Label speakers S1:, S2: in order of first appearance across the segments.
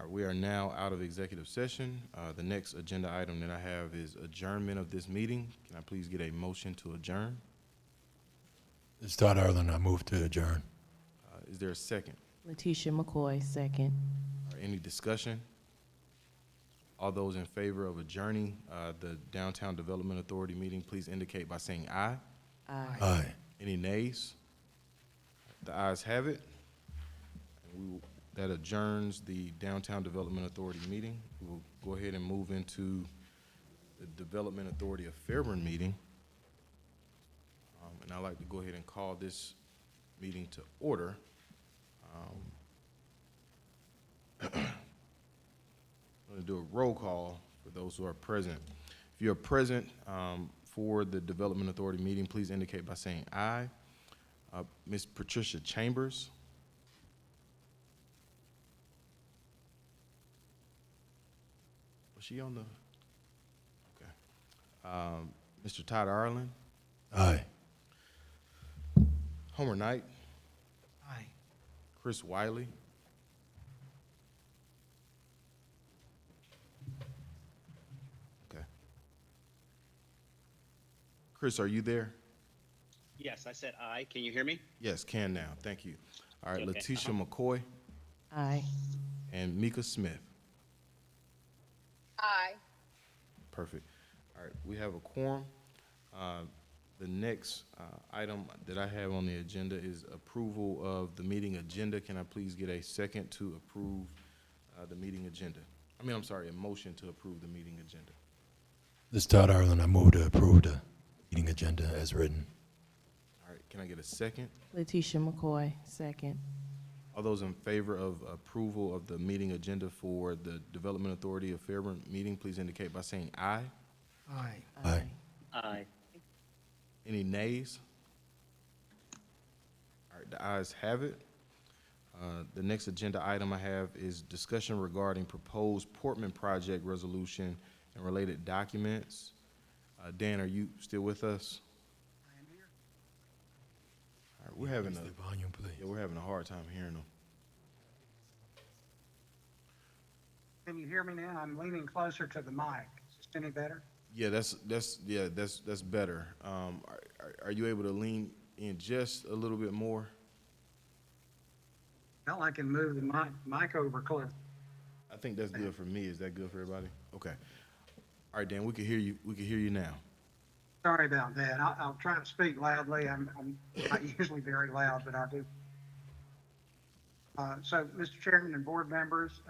S1: We are now out of executive session. The next agenda item that I have is adjournment of this meeting. Can I please get a motion to adjourn?
S2: This is Todd Arlen. I move to adjourn.
S1: Is there a second?
S3: Letitia McCoy, second.
S1: Any discussion? All those in favor of adjourning the Downtown Development Authority meeting, please indicate by saying aye.
S3: Aye.
S2: Aye.
S1: Any nays? The ayes have it. And that adjourns the Downtown Development Authority meeting. We will go ahead and move into the Development Authority of Fairburn meeting. And I'd like to go ahead and call this meeting to order. I'm going to do a roll call for those who are present. If you're present for the Development Authority meeting, please indicate by saying aye. Ms. Patricia Chambers. Was she on the? Okay. Mr. Todd Arlen.
S2: Aye.
S1: Homer Knight.
S4: Aye.
S1: Chris Wiley. Okay. Chris, are you there?
S5: Yes, I said aye. Can you hear me?
S1: Yes, can now. Thank you. All right,
S5: Okay.
S1: Letitia McCoy
S3: Aye.
S1: and Mika Smith.
S6: Aye.
S1: Perfect. All right, we have a quorum. The next item that I have on the agenda is approval of the meeting agenda. Can I please get a second to approve the meeting agenda? I'm sorry, a motion to approve the meeting agenda.
S2: This is Todd Arlen. I move to approve the meeting agenda as written.
S1: All right, can I get a second?
S3: Letitia McCoy, second.
S1: All those in favor of approval of the meeting agenda for the Development Authority of Fairburn meeting, please indicate by saying aye.
S4: Aye.
S2: Aye.
S5: Aye.
S1: Any nays? All right, the ayes have it. The next agenda item I have is discussion regarding proposed Portman project resolution and related documents. Dan, are you still with us?
S4: I am here.
S1: All right, we're having
S2: Increase the volume, please.
S1: we're having a hard time hearing them.
S4: Can you hear me now? I'm leaning closer to the mic. Is this any better?
S1: Yeah, that's better. Are you able to lean in just a little bit more?
S4: Well, I can move the mic over close.
S1: I think that's good for me. Is that good for everybody? Okay. All right, Dan, we can hear you. We can hear you now.
S4: Sorry about that. I'll try to speak loudly. I'm not usually very loud, but I do. So, Mr. Chairman and board members,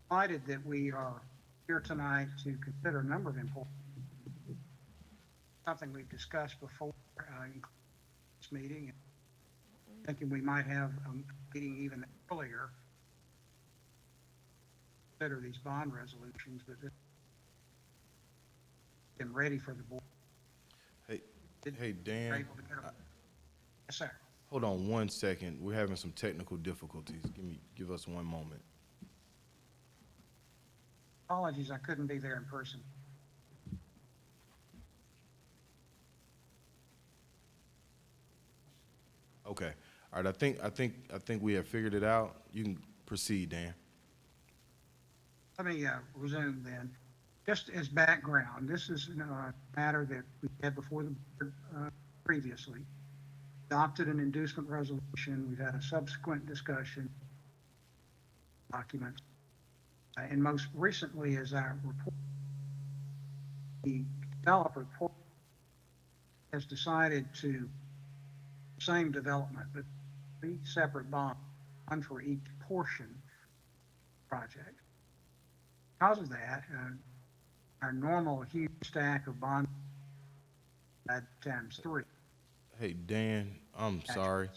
S4: delighted that we are here tonight to consider a number of important, something we've discussed before in this meeting. Thinking we might have a meeting even earlier. Consider these bond resolutions, but been ready for the board.
S1: Hey, Dan.
S4: Yes, sir.
S1: Hold on 1 second. We're having some technical difficulties. Give us one moment.
S4: Apologies, I couldn't be there in person.
S1: Okay. All right. I think we have figured it out. You can proceed, Dan.
S4: Let me resume then. Just as background, this is a matter that we had before the board previously. Adopted an inducement resolution. We've had a subsequent discussion document. And most recently, as I report, the developer has decided to same development, but 3 separate bonds, one for each portion project. Because of that, our normal huge stack of bonds at times 3.
S1: Hey, Dan, I'm sorry.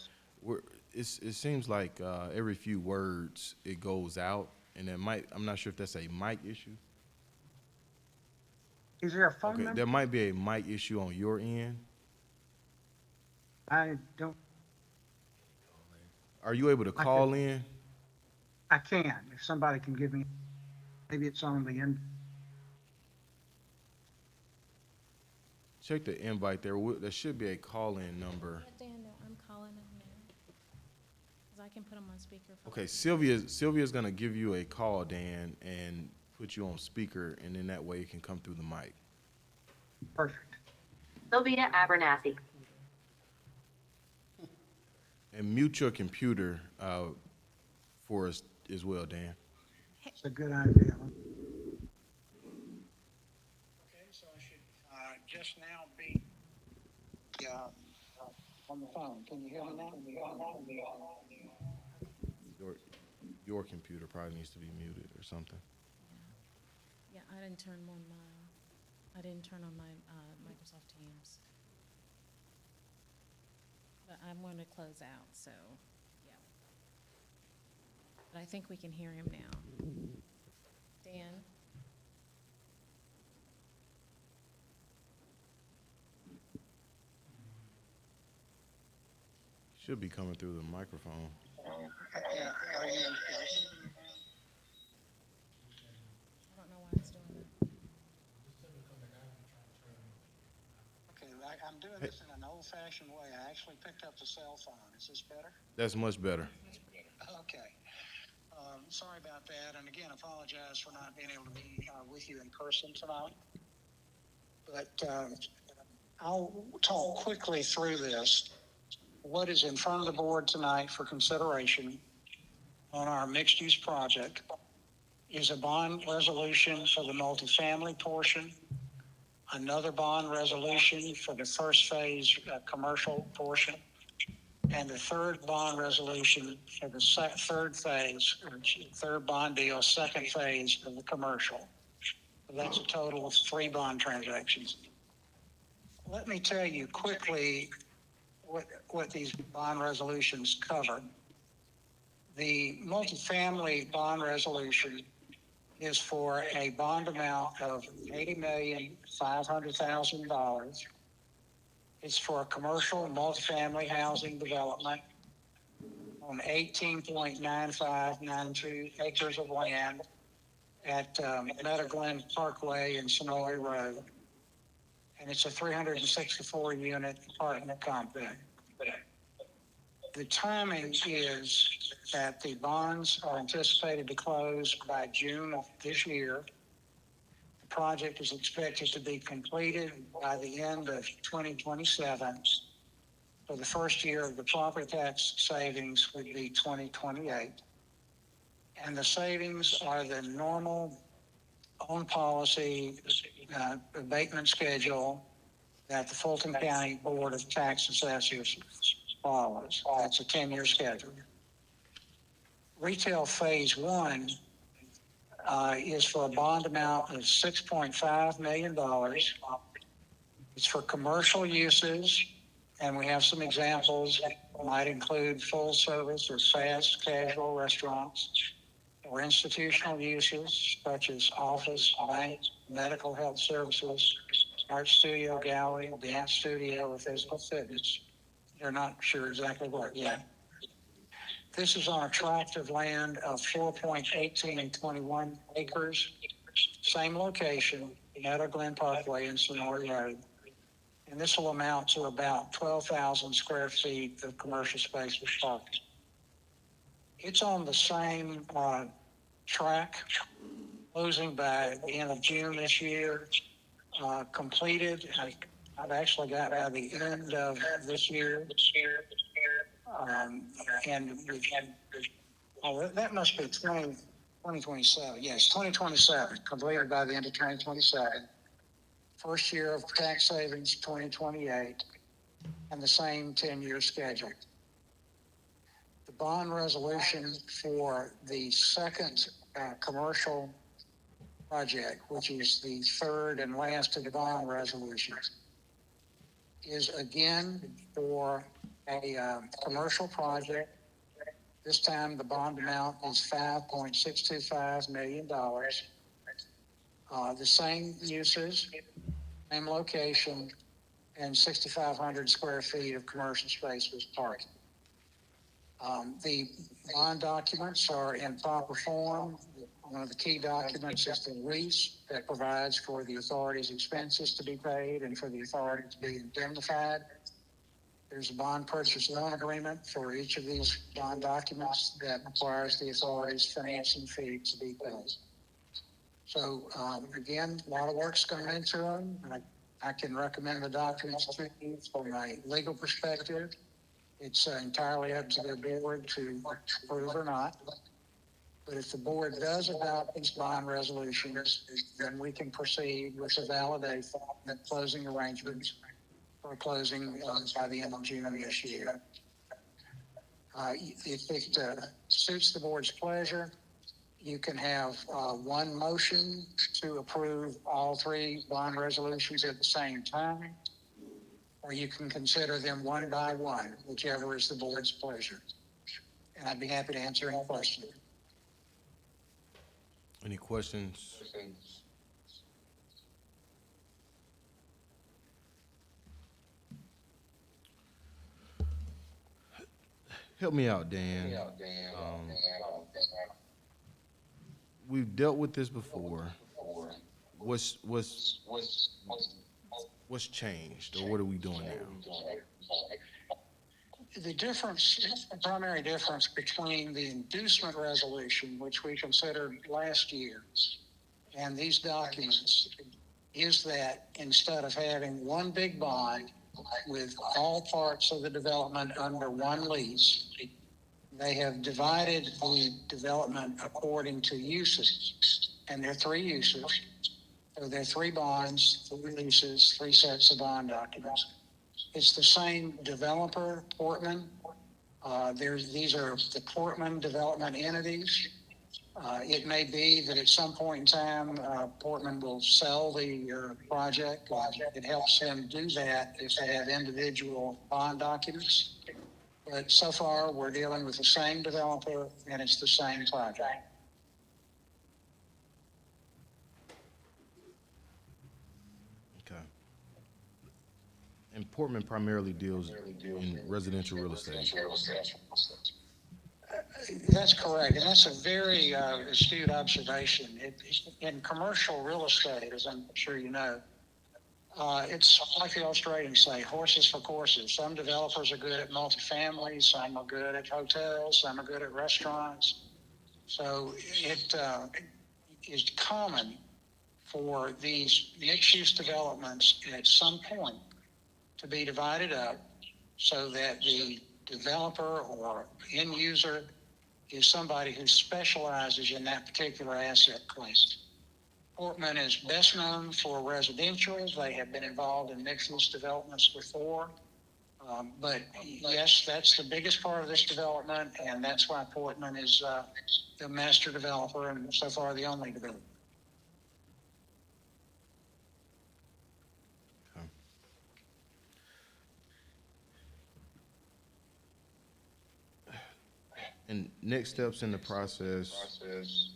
S1: It seems like every few words it goes out, and I'm not sure if that's a mic issue.
S4: Is there a phone
S1: Okay,
S4: number?
S1: there might be a mic issue on your end.
S4: I don't,
S1: Are you able to call in?
S4: I can, if somebody can give me, maybe it's on the end.
S1: Check the invite there. There should be a call-in number.
S7: Let Dan know I'm calling him now.
S6: Because I can put them on speakerphone.
S1: Okay, Sylvia's gonna give you a call, Dan, and put you on speaker, and then that way it can come through the mic.
S4: Perfect.
S7: Sylvia Abernathy.
S1: And mute your computer, for us as well, Dan.
S4: It's a good idea. Okay, so I should, just now be, on the phone. Can you hear me now?
S1: Your computer probably needs to be muted or something.
S6: Yeah, I didn't turn on my Microsoft Teams. But I'm going to close out, so, yeah. But I think we can hear him now. Dan?
S1: Should be coming through the microphone.
S6: I don't know why it's doing that.
S4: Okay, I'm doing this in an old-fashioned way. I actually picked up the cell phone. Is this better?
S1: That's much better.
S4: Okay. Sorry about that, and again, apologize for not being able to be with you in person tonight. But I'll talk quickly through this. What is in front of the board tonight for consideration on our mixed-use project is a bond resolution for the multifamily portion, another bond resolution for the first phase commercial portion, and the third bond resolution for the third phase, or third bond deal, second phase of the commercial. So that's a total of 3 bond transactions. Let me tell you quickly what these bond resolutions cover. The multifamily bond resolution is for a bond amount of $80,500,000. It's for a commercial multifamily housing development on 18.9592 acres of land at Meadow Glen Parkway and Sonoy Road. And it's a 364-unit apartment complex. The timing is that the bonds are anticipated to close by June of this year. The project is expected to be completed by the end of 2027. So the first year of the property tax savings would be 2028. And the savings are the normal on policy abatement schedule that the Fulton County Board of Tax Assessors follows. That's a 10-year schedule. Retail phase 1 is for a bond amount of $6.5 million. It's for commercial uses, and we have some examples that might include full service or fast casual restaurants, or institutional uses such as office, bank, medical health services, art studio, gallery, dance studio, or physical fitness. They're not sure exactly what yet. This is on a tract of land of 4.1821 acres, same location, Meadow Glen Parkway and Sonoy Road. And this will amount to about 12,000 square feet of commercial space with parking. It's on the same track, closing by the end of June this year, completed. I've actually got by the end of this year. That must be 2027. Yes, 2027, completed by the end of 2027. First year of tax savings, 2028, and the same 10-year schedule. The bond resolution for the second commercial project, which is the third and last of the bond resolutions, is again for a commercial project. This time the bond amount is $5.625 million. The same uses, same location, and 6,500 square feet of commercial space with parking. The bond documents are in proper form. One of the key documents is the lease that provides for the authority's expenses to be paid and for the authority to be indemnified. There's a bond purchase loan agreement for each of these bond documents that requires the authority's financing fee to be paid. So, again, a lot of work's going into them. I can recommend the documents to you from a legal perspective. It's entirely up to the board to approve or not. But if the board does adopt these bond resolutions, then we can proceed with the validation and closing arrangements for closing by the end of June of this year. If it suits the board's pleasure, you can have one motion to approve all three bond resolutions at the same time, or you can consider them one by one, whichever is the board's pleasure. And I'd be happy to answer any questions.
S1: Any questions? Help me out, Dan. We've dealt with this before. What's changed, or what are we doing now?
S4: The difference, the primary difference between the inducement resolution, which we considered last year, and these documents is that instead of having one big bond with all parts of the development under one lease, they have divided the development according to uses. And there are three uses. So there are three bonds, three leases, three sets of bond documents. It's the same developer, Portman. These are the Portman development entities. It may be that at some point in time, Portman will sell the project. It helps them do that if they have individual bond documents. But so far, we're dealing with the same developer, and it's the same project.
S1: Okay. And Portman primarily deals in residential real estate.
S4: That's correct, and that's a very astute observation. In commercial real estate, as I'm sure you know, it's like the Australians say, horses for courses. Some developers are good at multifamily, some are good at hotels, some are good at restaurants. So it is common for these mixed-use developments at some point to be divided up so that the developer or end user is somebody who specializes in that particular asset class. Portman is best known for residential. They have been involved in mixed-use developments before. But yes, that's the biggest part of this development, and that's why Portman is the master developer and so far the only developer.
S1: And next steps in the process,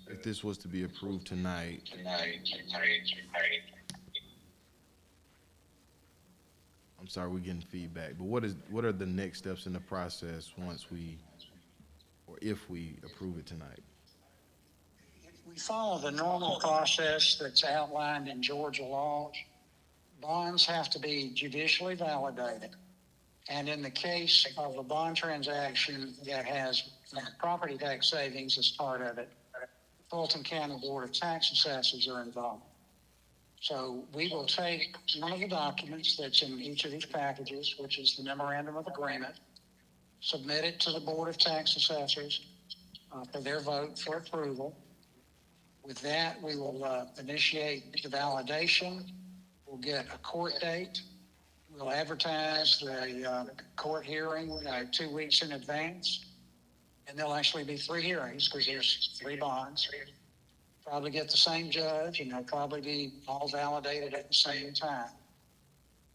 S1: if this was to be approved tonight, I'm sorry, we're getting feedback, but what are the next steps in the process once we, or if we approve it tonight?
S4: We follow the normal process that's outlined in Georgia law. Bonds have to be judicially validated. And in the case of a bond transaction that has property tax savings as part of it, Fulton County Board of Tax Assessors are involved. So we will take one of the documents that's in each of these packages, which is the memorandum of agreement, submit it to the Board of Tax Assessors for their vote for approval. With that, we will initiate the validation. We'll get a court date. We'll advertise the court hearing 2 weeks in advance. And there'll actually be 3 hearings because there's 3 bonds. Probably get the same judge, and they'll probably be all validated at the same time.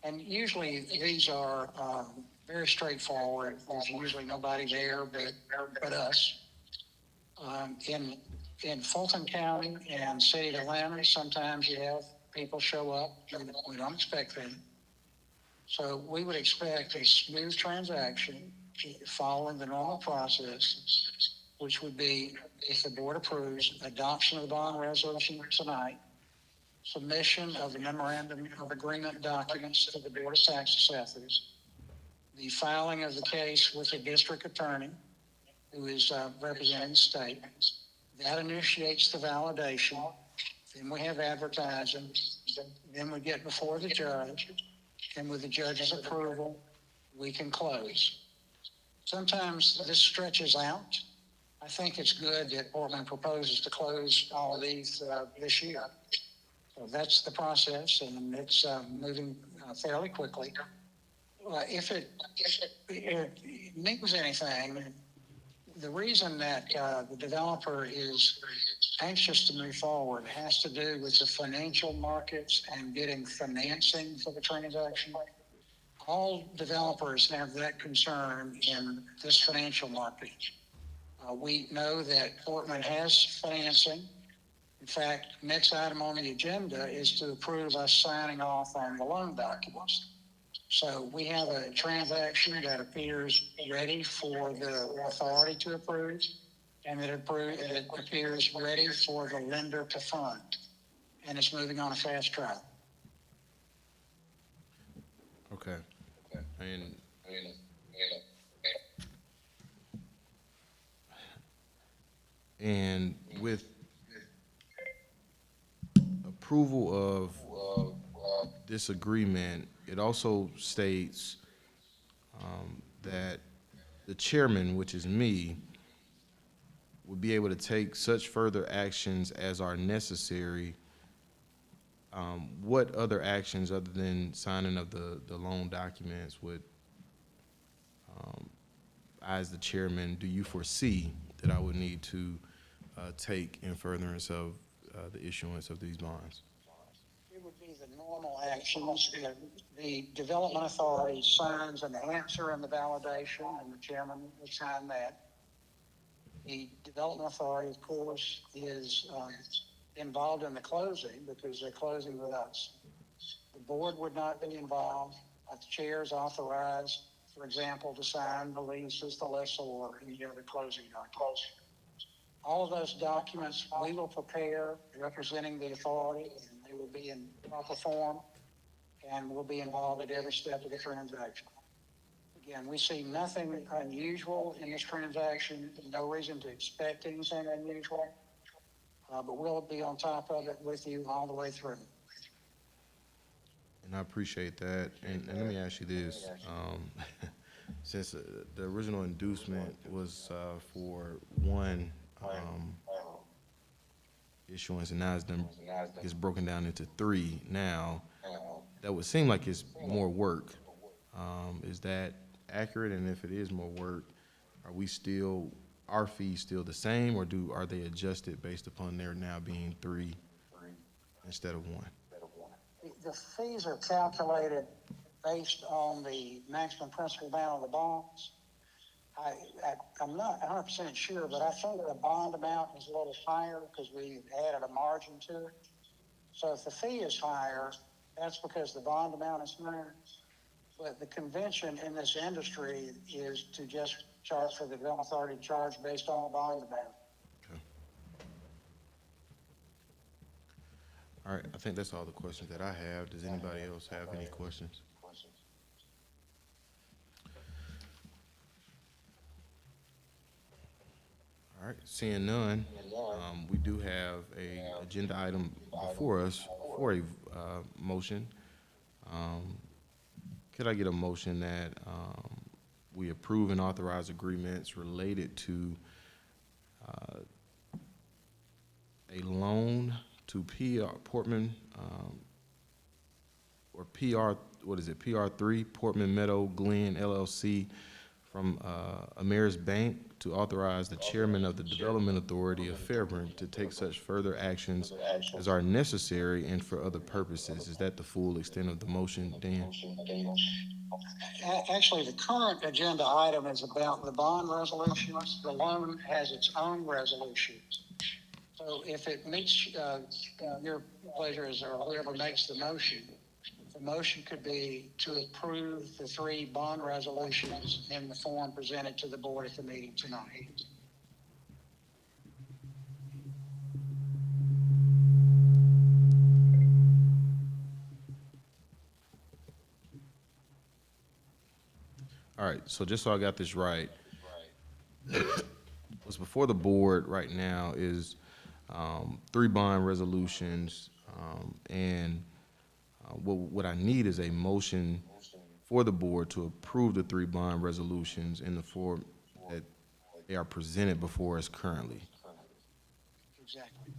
S4: And usually these are very straightforward. There's usually nobody there but us. In Fulton County and City of Atlanta, sometimes you have people show up. We don't expect them. So we would expect a smooth transaction following the normal process, which would be, if the board approves, adoption of the bond resolution tonight, submission of the memorandum of agreement documents to the Board of Tax Assessors, the filing of the case with the district attorney, who is representing the state. That initiates the validation. Then we have advertising. Then we get before the judge. And with the judge's approval, we can close. Sometimes this stretches out. I think it's good that Portland proposes to close all of these this year. So that's the process, and it's moving fairly quickly. If it means anything, the reason that the developer is anxious to move forward has to do with the financial markets and getting financing for the transaction. All developers have that concern in this financial market. We know that Portland has financing. In fact, next item on the agenda is to approve us signing off on the loan documents. So we have a transaction that appears ready for the authority to approve, and it appears ready for the lender to fund, and it's moving on a fast track.
S1: Okay. And with approval of this agreement, it also states that the chairman, which is me, would be able to take such further actions as are necessary. What other actions other than signing of the loan documents would, as the chairman, do you foresee that I would need to take in furtherance of the issuance of these bonds?
S4: It would be the normal actions. The development authority signs an answer in the validation, and the chairman would sign that. The development authority, of course, is involved in the closing because they're closing with us. The board would not be involved. The chair is authorized, for example, to sign the lease as the lessor and the other closing documents. All of those documents we will prepare representing the authority, and they will be in proper form, and we'll be involved at every step of the transaction. Again, we see nothing unusual in this transaction, no reason to expect anything unusual, but we'll be on top of it with you all the way through.
S1: And I appreciate that. And let me ask you this. Since the original inducement was for one issuance, and now it's broken down into three now, that would seem like it's more work. Is that accurate? And if it is more work, our fees still the same, or are they adjusted based upon there now being three instead of one?
S4: The fees are calculated based on the maximum principal amount of the bonds. I'm not 100% sure, but I think the bond amount is a little higher because we added a margin to it. So if the fee is higher, that's because the bond amount is higher. But the convention in this industry is to just charge for the development authority to charge based on the bond amount.
S1: Okay. All right, I think that's all the questions that I have. Does anybody else have any questions? All right, seeing none, we do have a agenda item before us for a motion. Could I get a motion that we approve and authorize agreements related to a loan to Portman, or PR3, Portman Meadow Glen LLC, from Ameris Bank, to authorize the chairman of the Development Authority of Fairburn to take such further actions as are necessary and for other purposes. Is that the full extent of the motion, Dan?
S4: Actually, the current agenda item is about the bond resolutions. The loan has its own resolutions. So if it meets your pleasure, or whoever makes the motion could be to approve the three bond resolutions in the form presented to the board at the meeting tonight.
S1: right, so just so I got this right, what's before the board right now is 3 bond resolutions, and what I need is a motion for the board to approve the 3 bond resolutions in the form that they are presented before us currently.
S4: Exactly.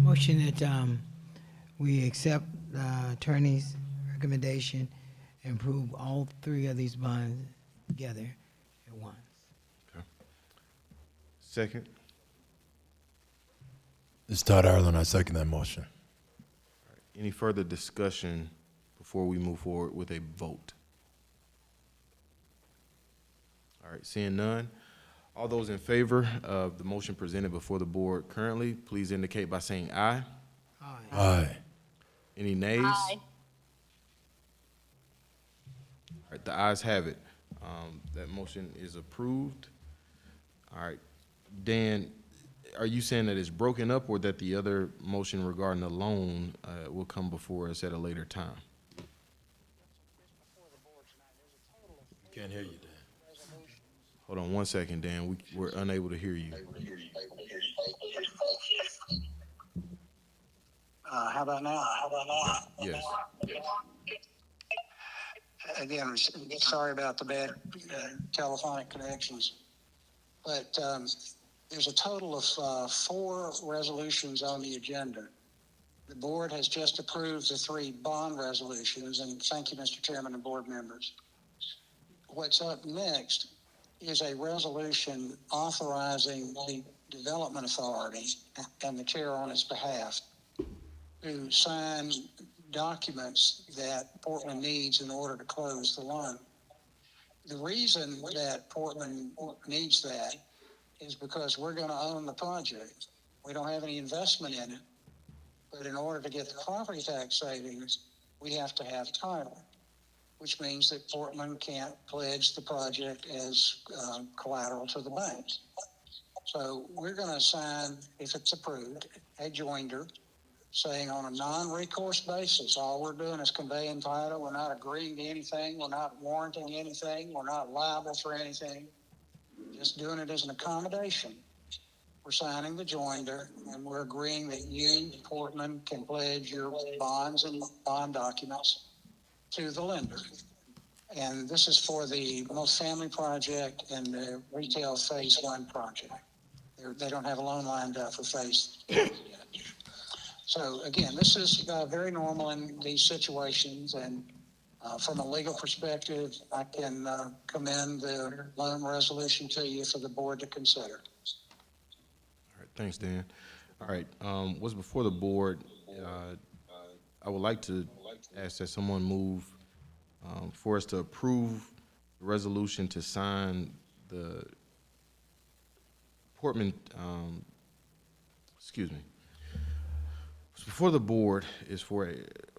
S8: Motion that we accept the attorney's recommendation and approve all 3 of these bonds together at once.
S1: Second?
S2: This is Todd Ireland. I second that motion.
S1: Any further discussion before we move forward with a vote? All right, seeing none. All those in favor of the motion presented before the board currently, please indicate by saying aye.
S8: Aye.
S2: Aye.
S1: Any nays? All right, the ayes have it. That motion is approved. All right, Dan, are you saying that it's broken up or that the other motion regarding the loan will come before us at a later time?
S2: Can't hear you, Dan.
S1: Hold on one second, Dan. We're unable to hear you.
S4: How about now?
S1: Yes.
S4: Again, sorry about the bad telephonic connections. But there's a total of 4 resolutions on the agenda. The board has just approved the 3 bond resolutions, and thank you, Mr. Chairman and board members. What's up next is a resolution authorizing the Development Authority and the chair on its behalf to sign documents that Portland needs in order to close the loan. The reason that Portland needs that is because we're going to own the project. We don't have any investment in it, but in order to get the property tax savings, we have to have title, which means that Portland can't pledge the project as collateral to the bank. So we're going to sign, if it's approved, a joinder saying on a non-recourse basis, all we're doing is conveying title. We're not agreeing to anything. We're not warranting anything. We're not liable for anything. Just doing it as an accommodation. We're signing the joinder, and we're agreeing that you, Portland, can pledge your bonds and bond documents to the lender. And this is for the multifamily project and the retail phase 1 project. They don't have a loan lined up for phase 2 yet. So again, this is very normal in these situations, and from a legal perspective, I can commend the loan resolution to you for the board to consider.
S1: All right, thanks, Dan. All right, what's before the board, I would like to ask that someone move for us to approve the resolution to sign the Portman, excuse me. What's before the board is for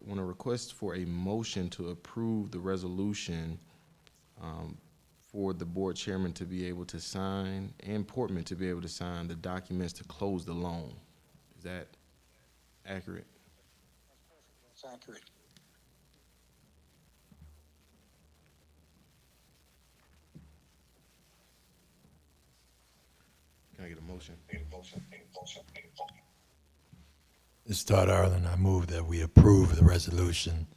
S1: want to request for a motion to approve the resolution for the board chairman to be able to sign and Portman to be able to sign the documents to close the loan. Is that accurate?
S4: That's accurate.
S1: Can I get a motion?
S2: This is Todd Ireland. I move that we approve the resolution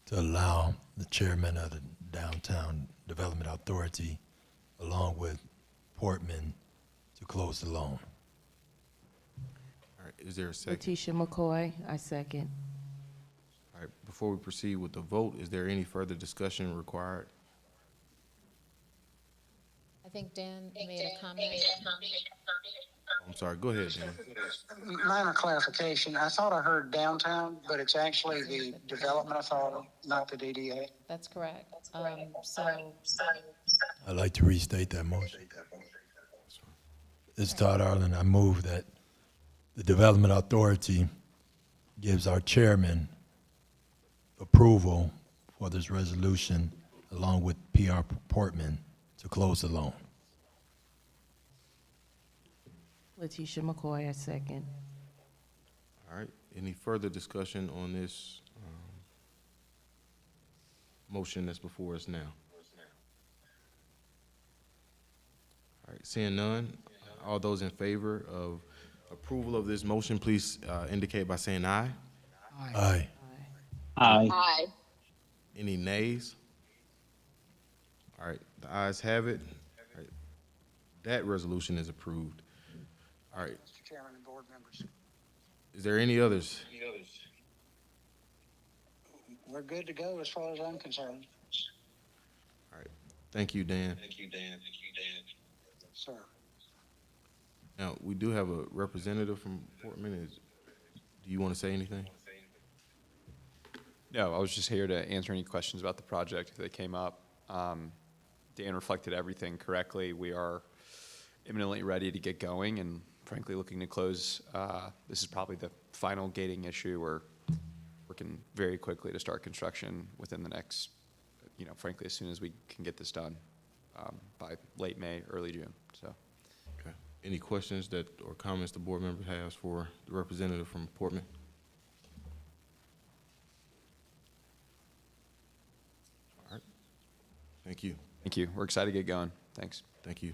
S2: to allow the chairman of the Downtown Development Authority, along with Portman, to close the loan.
S1: All right, is there a second?
S3: Letitia McCoy, I second.
S1: All right, before we proceed with the vote, is there any further discussion required?
S6: I think Dan made a comment.
S1: I'm sorry, go ahead, Dan.
S4: Minor clarification. I thought I heard downtown, but it's actually the Development Authority, not the DDA.
S6: That's correct. So
S2: I'd like to restate that motion. This is Todd Ireland. I move that the Development Authority gives our chairman approval for this resolution, along with PR Portman, to close the loan.
S3: Letitia McCoy, I second.
S1: All right, any further discussion on this motion that's before us now? All right, seeing none, all those in favor of approval of this motion, please indicate by saying aye.
S2: Aye.
S5: Aye.
S1: Any nays? All right, the ayes have it. All right, that resolution is approved. All right,
S4: Mr. Chairman and board members.
S1: is there any others?
S4: We're good to go as far as I'm concerned.
S1: All right, thank you, Dan.
S4: Sir.
S1: Now, we do have a representative from Portman. Do you want to say anything?
S9: No, I was just here to answer any questions about the project if they came up. Dan reflected everything correctly. We are imminently ready to get going and frankly looking to close. This is probably the final gating issue. We're working very quickly to start construction within the next, frankly, as soon as we can get this done by late May, early June. So.
S1: Okay. Any questions or comments the board member has for the representative from Portman? All right. Thank you.
S9: Thank you. We're excited to get going. Thanks.
S1: Thank you.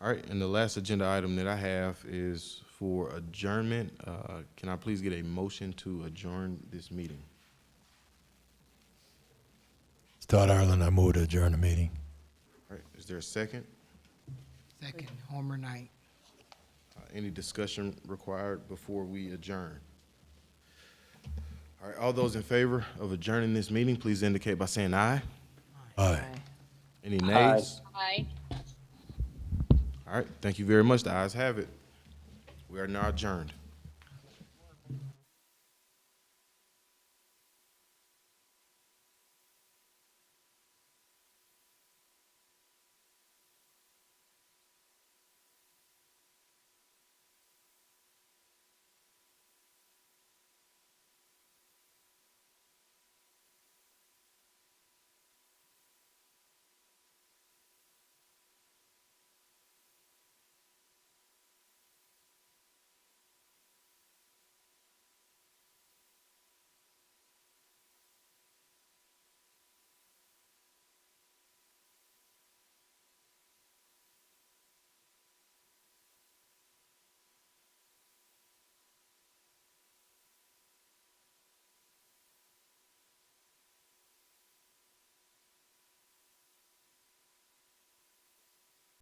S1: All right, and the last agenda item that I have is for adjournment. Can I please get a motion to adjourn this meeting?
S2: Todd Ireland, I move to adjourn the meeting.
S1: All right, is there a second?
S8: Second, Homer Knight.
S1: Any discussion required before we adjourn? All right, all those in favor of adjourning this meeting, please indicate by saying aye.
S2: Aye.
S1: Any nays?
S6: Aye.
S1: All right, thank you very much. The ayes have it. We are now adjourned.